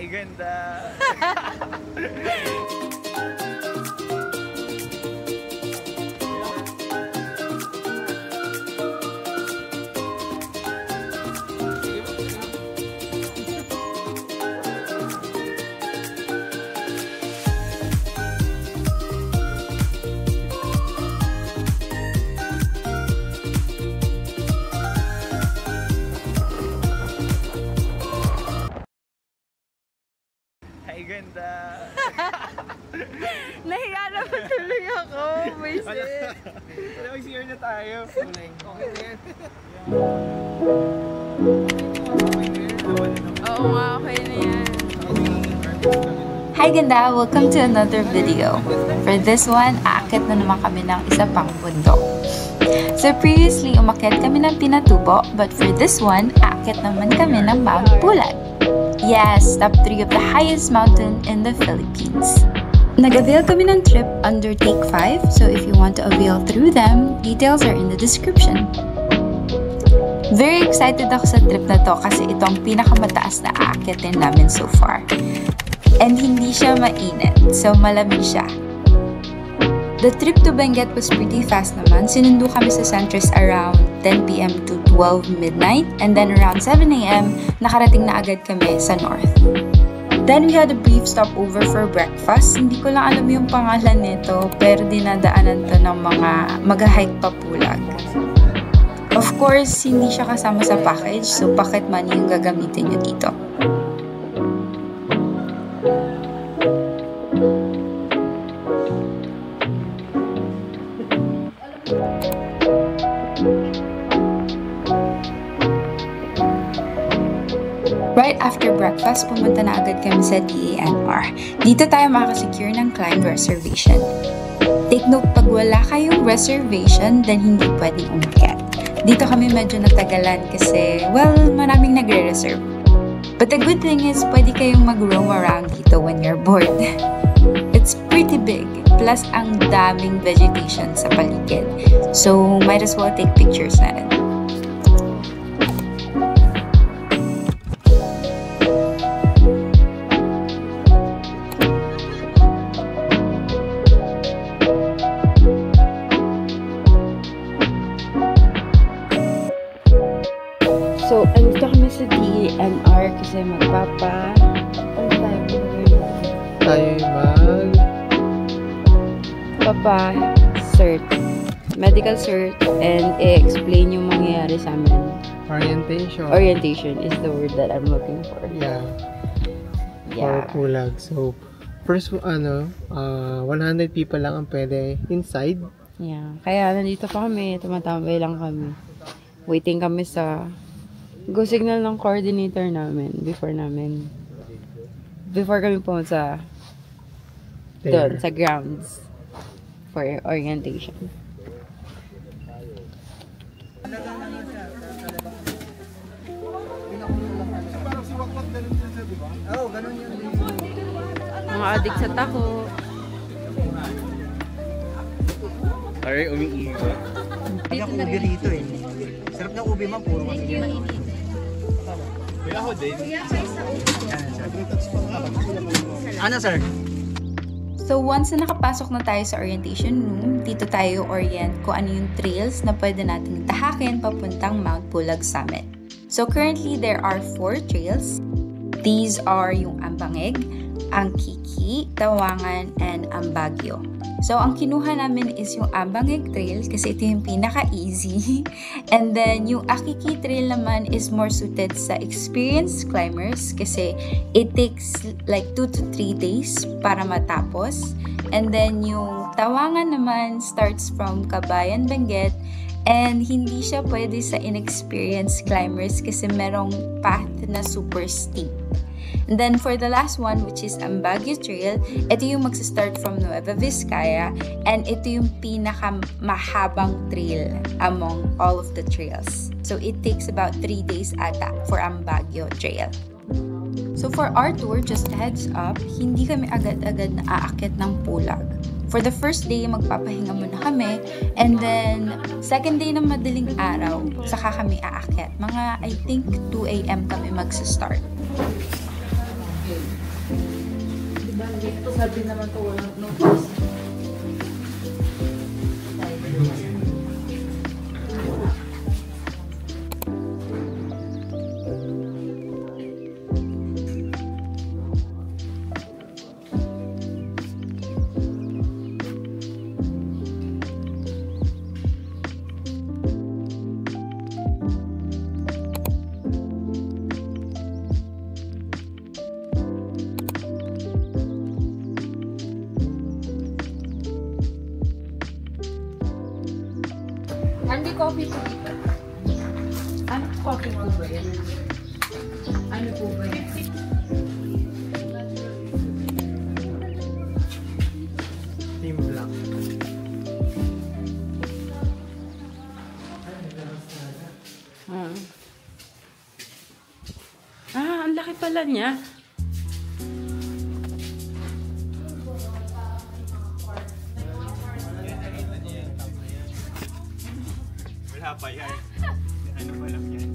Ay, ganda! Ay, ganda! Nahiya naman tuloy ako. May shit. Mag-CR na tayo. Okay na yan. Oo nga, okay na yan. Hi ganda! Welcome to another video. For this one, aakyat na naman kami ng isa pang bundok. So previously, umakyat kami ng Pinatubo, but for this one, aakyat naman kami ng Mount Pulag. Yes, top 3 of the highest mountain in the Philippines. Nag-avail kami ng trip under Take 5, so if you want to avail through them, details are in the description. Very excited ako sa trip na to kasi ito ang pinakamataas na aakyatin namin so far. And hindi siya mainit, so malamig siya. The trip to Benguet was pretty fast naman. Sinundo kami sa Centris around 10 PM to 12 midnight, and then around 7 AM, nakarating na agad kami sa north. Then we had a brief stopover for breakfast. Hindi ko lang alam yung pangalan nito, pero dinadaanan to ng mga mag-hike pa Pulag. Of course, hindi siya kasama sa package, so pocket money yung gagamitin nyo dito. Right after breakfast, pumunta na agad kami sa DANR. Dito tayo makakasecure ng client reservation. Take note, pag wala kayong reservation, then hindi pwedeng umakyat. Dito kami medyo natagalan kasi, well, maraming nagre-reserve. But the good thing is, pwede kayong mag-roam around dito when you're bored. It's pretty big, plus ang daming vegetation sa paligid. So, might as well take pictures na rin. So, andito kami sa DANR kasi magpapa... Ano tayo? Papa-cert. Medical cert and i-explain yung mangyayari sa amin. Orientation. Orientation is the word that I'm looking for. Yeah. Yeah. For Pulag. So, first, 100 people lang ang pwede inside. Yeah. Kaya nandito pa kami, tumatambay lang kami. Waiting kami sa go signal ng coordinator namin before kami pumunta doon sa grounds for orientation. Mga adik sa taho. Alright, umiigot. Kaya ako ubi rito eh. Sarap ng ubi man, puro kasi mainit. Kuya ako din. Ano sir? So once na nakapasok na tayo sa orientation room, dito tayo orient kung ano yung trails na pwede nating tahakin papuntang Mount Pulag Summit. So currently there are 4 trails. These are yung Ambangeg, Angkiki, Tawangan, and Ambagyo. So, ang kinuha namin is yung Ambangeg Trail kasi ito yung pinaka-easy. And then, yung Akiki Trail naman is more suited sa experienced climbers kasi it takes like 2 to 3 days para matapos. And then, yung Tawangan naman starts from Kabayan, Benguet, and hindi siya pwede sa inexperienced climbers kasi merong path na super steep. And then for the last one, which is Ambagyo Trail, ito yung magsa-start from Nueva Vizcaya, and ito yung pinaka-mahabang trail among all of the trails. So it takes about 3 days ata for Ambagyo Trail. So for our tour, just a heads up, hindi kami agad-agad na aakyat ng Pulag. For the first day, magpapahinga muna kami, and then second day ng madaling araw, saka kami aakyat. Mga, I think, 2 AM kami magsa-start. Sabi naman to walang no first. Hindi coffee po dito. Ano coffee po ba yan? Ano po ba yan? Team Black. Ang laki pala niya. Wala pa yan. Ano ba lang yan?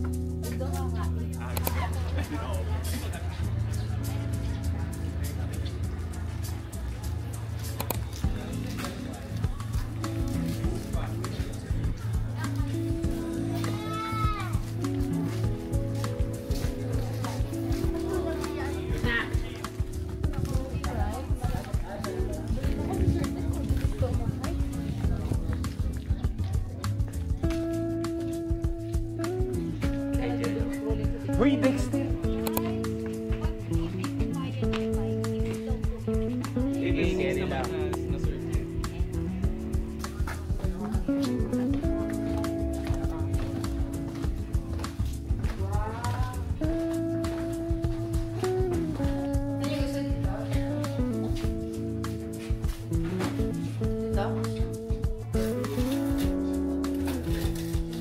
Uy, Dexter!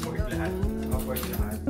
Afford lahat. Afford lahat.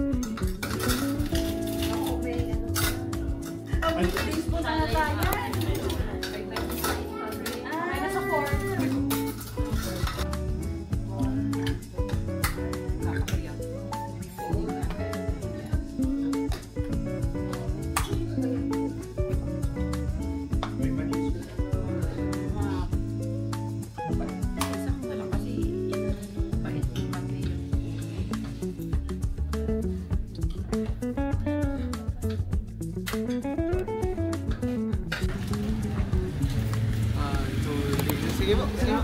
Sige po, sige po.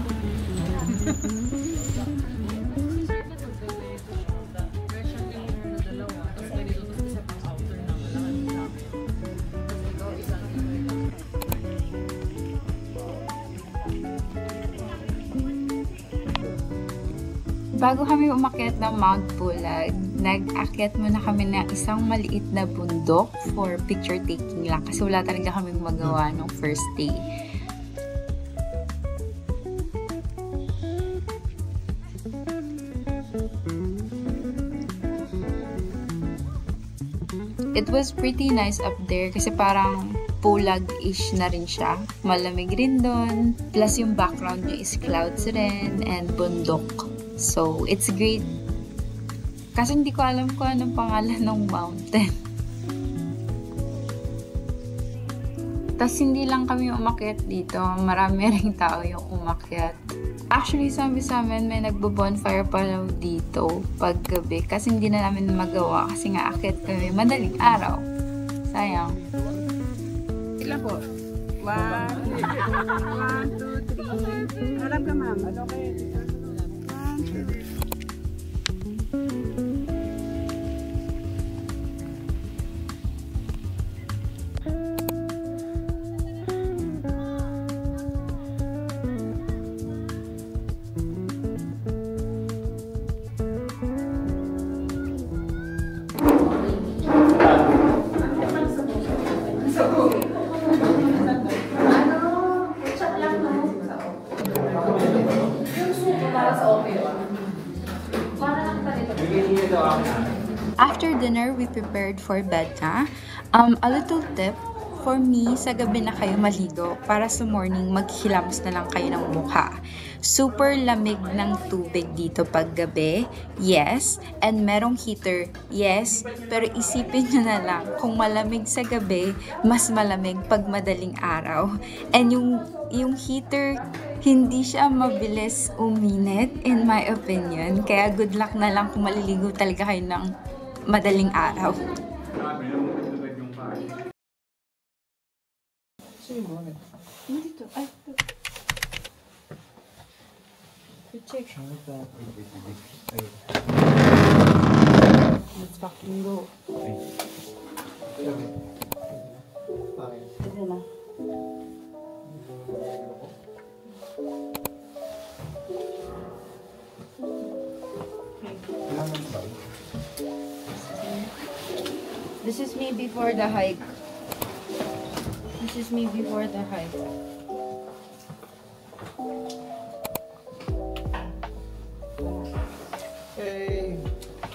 Bago kami umakyat ng Mount Pulag, nag-akyat muna kami ng isang maliit na bundok for picture taking lang kasi wala talaga kaming magawa nung first day. It was pretty nice up there kasi parang Pulag-ish na rin siya. Malamig rin doon. Plus yung background niya is clouds rin and bundok. So, it's great. Kasi hindi ko alam kung anong pangalan ng mountain. Tapos hindi lang kami umakyat dito. Marami ring tao yung umakyat. Actually, sabi sa amin may nagbo-bonfire pa daw dito pag gabi. Kasi hindi na namin magawa kasi nga akyat kami madaling araw. Sayang. Ilan po? 1, 2, 3. Harap ka, ma'am. Ano kayo? 1, 2, 3. After dinner, we prepared for bed na. A little tip For me, sa gabi na kayo maligo, para sa morning, maghilamos na lang kayo ng mukha. Super lamig ng tubig dito pag gabi, yes. And merong heater, yes. Pero isipin nyo na lang, kung malamig sa gabi, mas malamig pag madaling araw. And yung heater, hindi siya mabilis uminit, in my opinion. Kaya good luck na lang kung maliligo talaga kayo ng madaling araw. Dito. Ay, ito. Check. Let's fucking go. Ito na. This is me before the hike. This is me before the hike. Hey,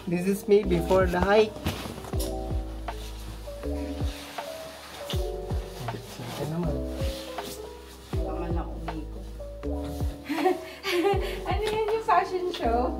this is me before the hike. Sige naman. Paman na umiko. Ano yan yung fashion show?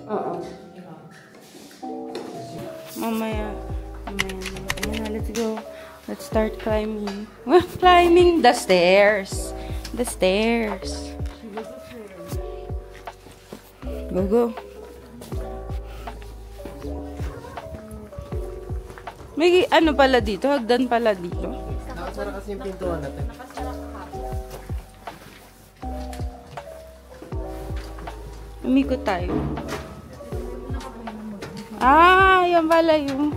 Oo. Mamaya. Ayan na, let's go. Let's start climbing. We're climbing the stairs. The stairs. Go, go. May ano pala dito? Hagdan pala dito. Nakasara kasi yung pintuan natin. Umikot tayo. Ah, yan pala yung...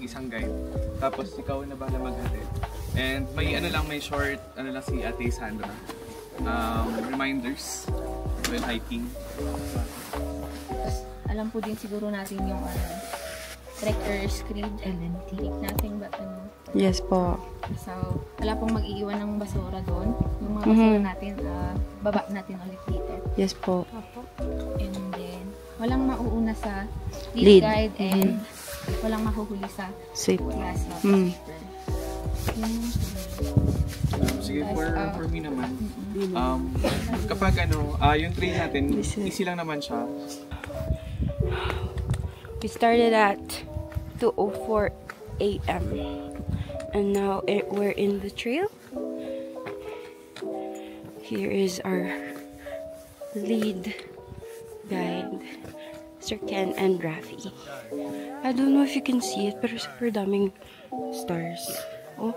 Isang guide. Tapos ikaw na bahala maghatid. And may may short, si Ate Sandra. Reminders when hiking. Alam po din siguro natin yung trekker's creed and then take nothing but Yes po. so wala pong mag-iiwan ng basura doon. Yung mga basura natin, baba natin ulit dito. Yes po. And then walang mauuna sa Lead. lead guide and walang mahuhuli sa Safe. grass na Mm. Sige, for me naman, kapag yung trail natin, easy lang naman siya. We started at 2:04 a.m. and now we're in the trail. Here is our lead guide, Sir Ken and Rafi. I don't know if you can see it, pero super daming stars. Oh.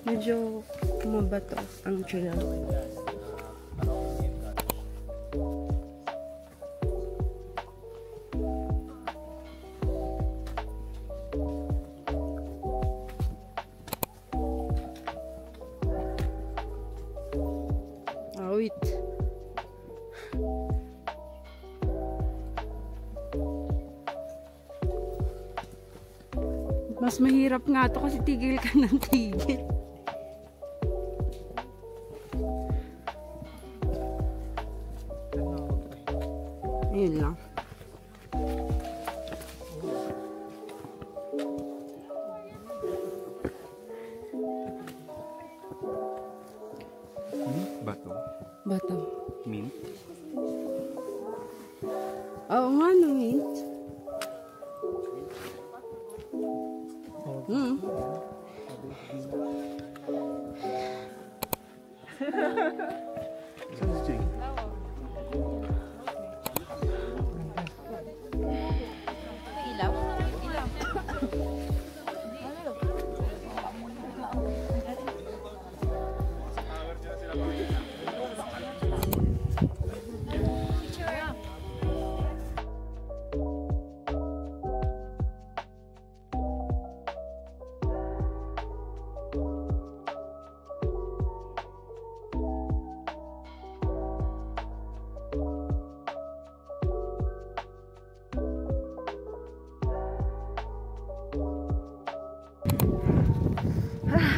Medyo mabato ang trail. Wait. Mas mahirap nga to kasi tigil ka ng tigil. Ayun lang. Bato. Bato. Mint. Oo nga, no, mint.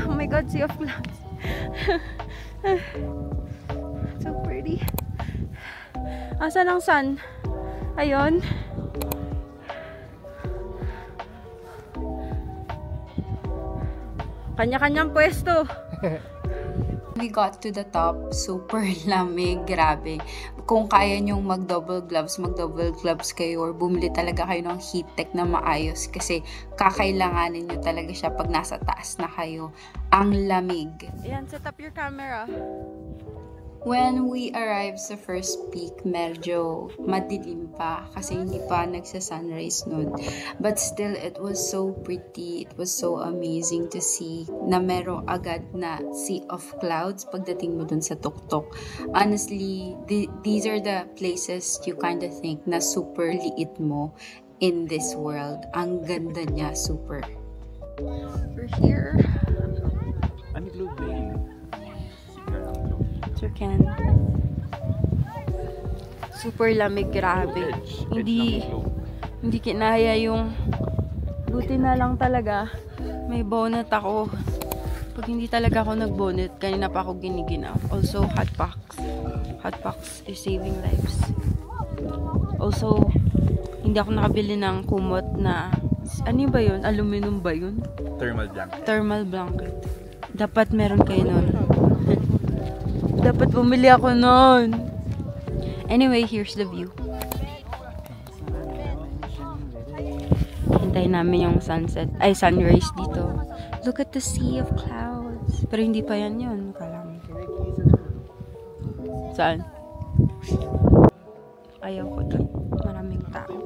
Oh my god, sea of clouds. So pretty. Asan ang sun? Ayun. Kanya-kanyang pwesto. We got to the top, super lamig, grabe. Kung kaya nyong mag-double gloves kayo or bumili talaga kayo ng heat tech na maayos kasi kakailanganin nyo talaga siya pag nasa taas na kayo. Ang lamig. Ayan, set up your camera. When we arrived sa first peak, medyo madilim pa kasi hindi pa nagsa-sunrise nun. But still, it was so pretty. It was so amazing to see na merong agad na sea of clouds pagdating mo dun sa tuktok. Honestly, these are the places you kind of think na super liit mo in this world. Ang ganda niya, super. We're here. Ano globe lane? Sir Ken. Super lamig, grabe. Hindi kinaya yung buti na lang talaga. May bonnet ako. Pag hindi talaga ako nag-bonnet, kanina pa ako giniginaw. Also, hot packs. Hot packs is saving lives. Also, hindi ako nakabili ng kumot na, ano ba yun? Aluminum ba yun? Thermal blanket. Thermal blanket. Dapat meron kayo nun. Dapat bumili ako nun. Anyway, here's the view. Hintayin namin yung sunset. Ay, sunrise dito. Look at the sea of clouds. Pero hindi pa yan yun. Kala mo. Saan? Ayaw ko doon. Maraming tao.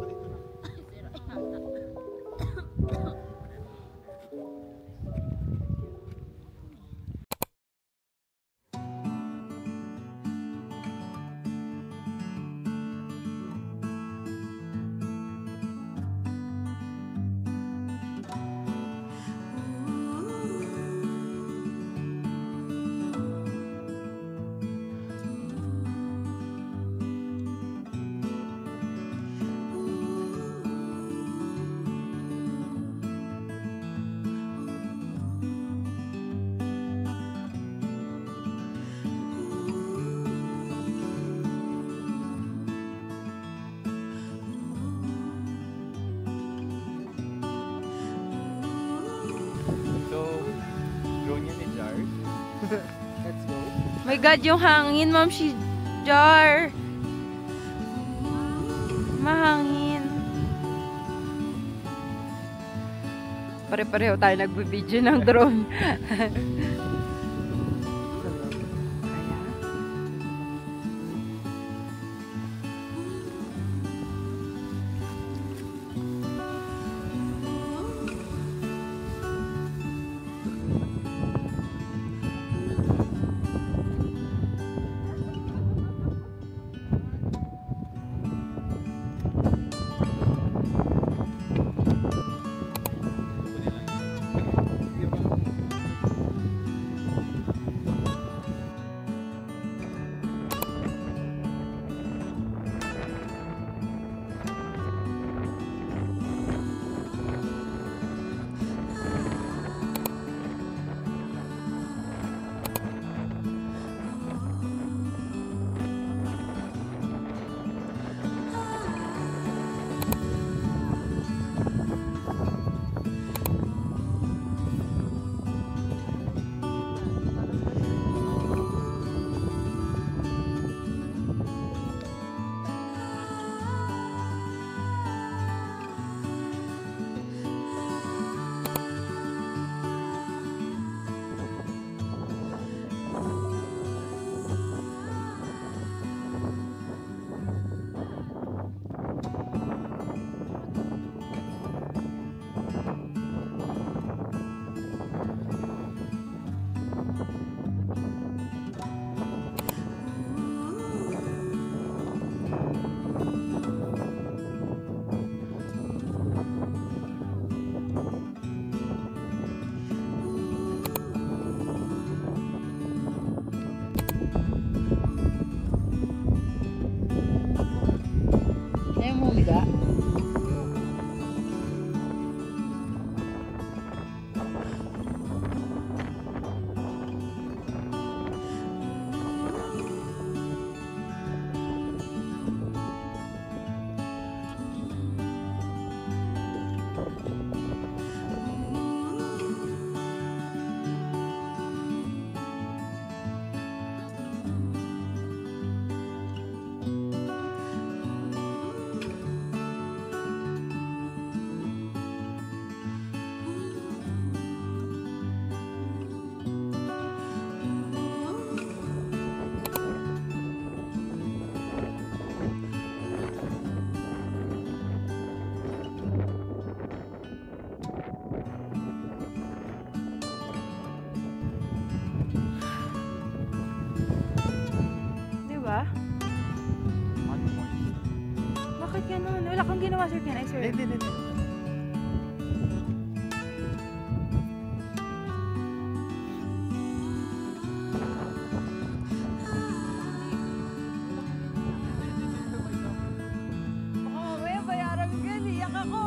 Let's go. My God, yung hangin, Ma'am si Jar. Mahangin. Pare-pareho tayo nagbe-video ng drone. ginawa, Sir Ken? I swear. Hindi. Mamaya bayaran ko yan. Iyak ako.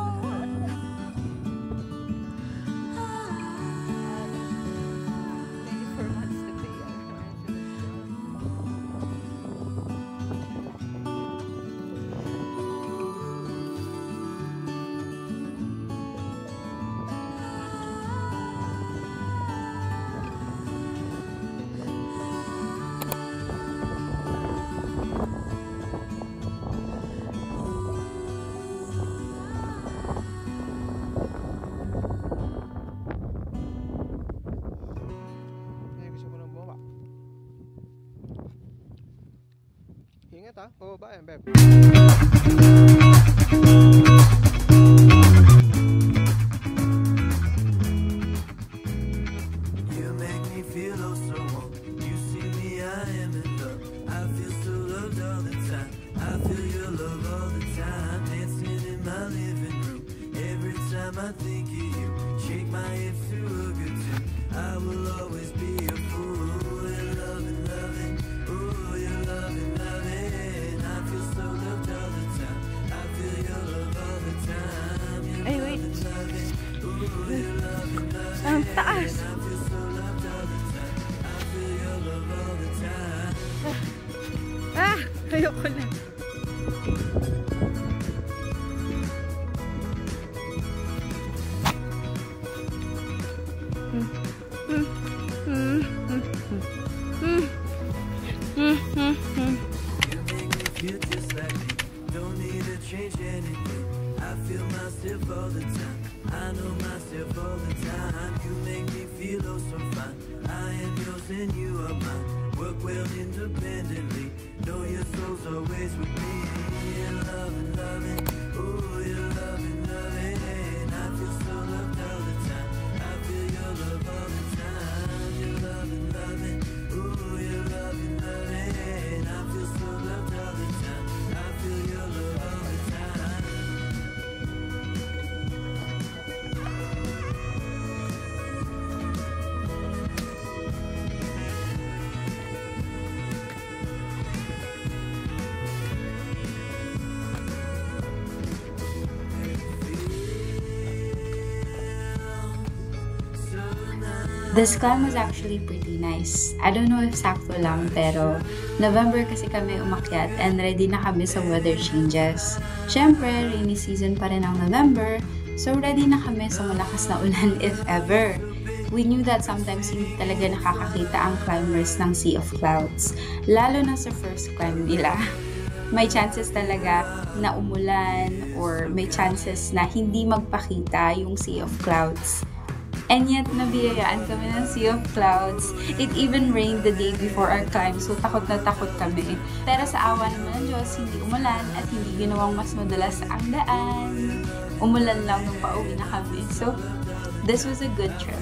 Gusto mo nang bumaba. Ingat ha, bababa yan, Beb. You make me feel oh so warm. You see me, I am in love. I feel so loved all the time. I feel your love all the time. Dancing in my living room. Every time I think of you, shake my hips to a good tune. I will always be a fool. You're loving, loving. Ooh, you're loving, loving. I feel so loved all the time. I feel your love all the time. You're Ay, wait. loving, loving. Ooh, you're loving, loving. Ang taas. I feel so loved all the time. I feel your love all the time. Ah! Ayoko na. You make me feel just like me. Don't need to change anything. I feel myself all the time. I know myself all the time. You make me feel oh so fine. I am yours and you are mine. Work well independently. Know your soul's always with me. You're loving, loving. Ooh, you're loving, loving. I feel so loved all the time. I feel your love all the time. You're loving, loving. Ooh, you're loving, loving. I feel so loved all the time. I feel your love all the time. This climb was actually pretty nice. I don't know if sakto lang, pero November kasi kami umakyat and ready na kami sa weather changes. Siyempre, rainy season pa rin ang November, so ready na kami sa malakas na ulan if ever. We knew that sometimes hindi talaga nakakakita ang climbers ng Sea of Clouds, lalo na sa first climb nila. May chances talaga na umulan or may chances na hindi magpakita yung Sea of Clouds. And yet, nabiyayaan kami ng Sea of Clouds. It even rained the day before our climb, so takot na takot kami. Pero sa awa naman ng Diyos, hindi umulan at hindi ginawang mas madulas ang daan. Umulan lang nung pauwi na kami. So, this was a good trip.